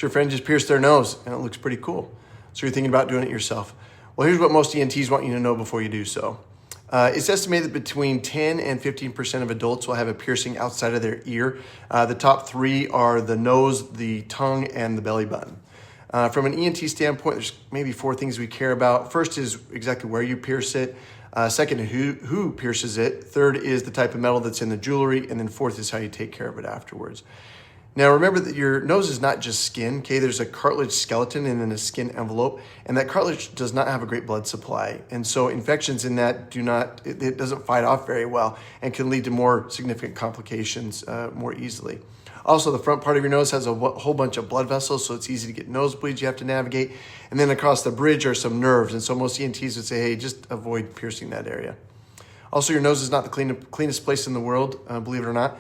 So your friend just pierced their nose and it looks pretty cool. So you're thinking about doing it yourself. Well, here's what most ENTs want you to know before you do so. It's estimated that between 10 and 15% of adults will have a piercing outside of their ear. The top three are the nose, the tongue, and the belly button. From an ENT standpoint, there's maybe 4 things we care about. First is exactly where you pierce it. Second, who pierces it. Third is the type of metal that's in the jewelry. And then fourth is how you take care of it afterwards. Now, remember that your nose is not just skin, okay? There's a cartilage skeleton and then a skin envelope, and that cartilage does not have a great blood supply. And so infections in that it doesn't fight off very well and can lead to more significant complications more easily. Also, the front part of your nose has a whole bunch of blood vessels, so it's easy to get nosebleeds you have to navigate. And then across the bridge are some nerves, and so most ENTs would say, hey, just avoid piercing that area. Also, your nose is not the cleanest place in the world, believe it or not.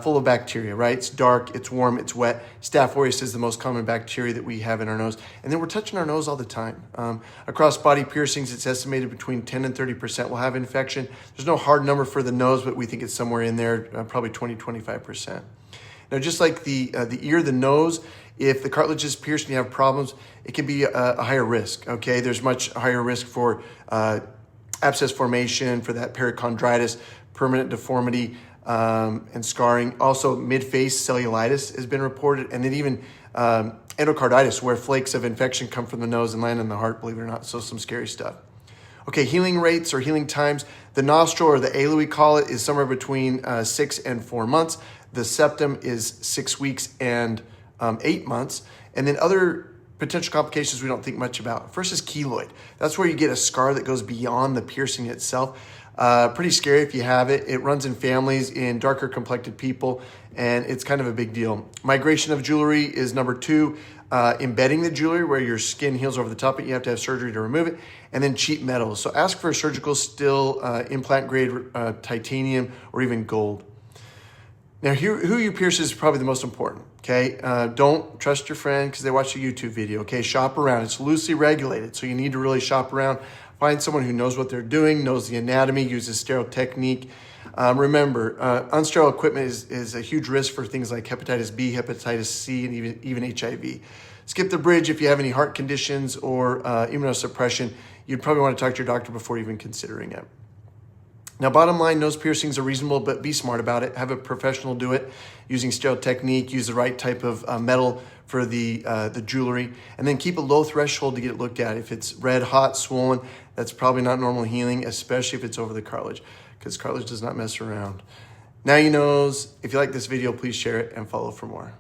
Full of bacteria, right? It's dark, it's warm, it's wet. Staph aureus is the most common bacteria that we have in our nose. And then we're touching our nose all the time. Across body piercings, it's estimated between 10 and 30% will have infection. There's no hard number for the nose, but we think it's somewhere in there, probably 25%. Now, just like the ear, the nose, if the cartilage is pierced and you have problems, it can be a higher risk, okay? There's much higher risk for abscess formation, for that perichondritis, permanent deformity, and scarring. Also, mid-face cellulitis has been reported, and then even endocarditis, where flakes of infection come from the nose and land in the heart, believe it or not. So some scary stuff. Okay, healing rates or healing times. The nostril, or the ALU we call it, is somewhere between 6 and 4 months. The septum is 6 weeks and 8 months. And then other potential complications we don't think much about. First is keloid. That's where you get a scar that goes beyond the piercing itself. Pretty scary if you have it. It runs in families in darker complected people, and it's kind of a big deal. Migration of jewelry is number 2. Embedding the jewelry, where your skin heals over the top, but you have to have surgery to remove it. And then cheap metals. So ask for a surgical still, implant grade titanium, or even gold. Now, who you pierce is probably the most important, okay? Don't trust your friend because they watched a YouTube video, okay? Shop around. It's loosely regulated, so you need to really shop around. Find someone who knows what they're doing, knows the anatomy, uses sterile technique. Remember, unsterile equipment is a huge risk for things like hepatitis B, hepatitis C, and even HIV. Skip the bridge if you have any heart conditions or immunosuppression. You'd probably want to talk to your doctor before even considering it. Now, bottom line, nose piercings are reasonable, but be smart about it. Have a professional do it using sterile technique. Use the right type of metal for the jewelry, and then keep a low threshold to get it looked at. If it's red, hot, swollen, that's probably not normal healing, especially if it's over the cartilage, because cartilage does not mess around. Now you know. If you like this video, please share it and follow for more.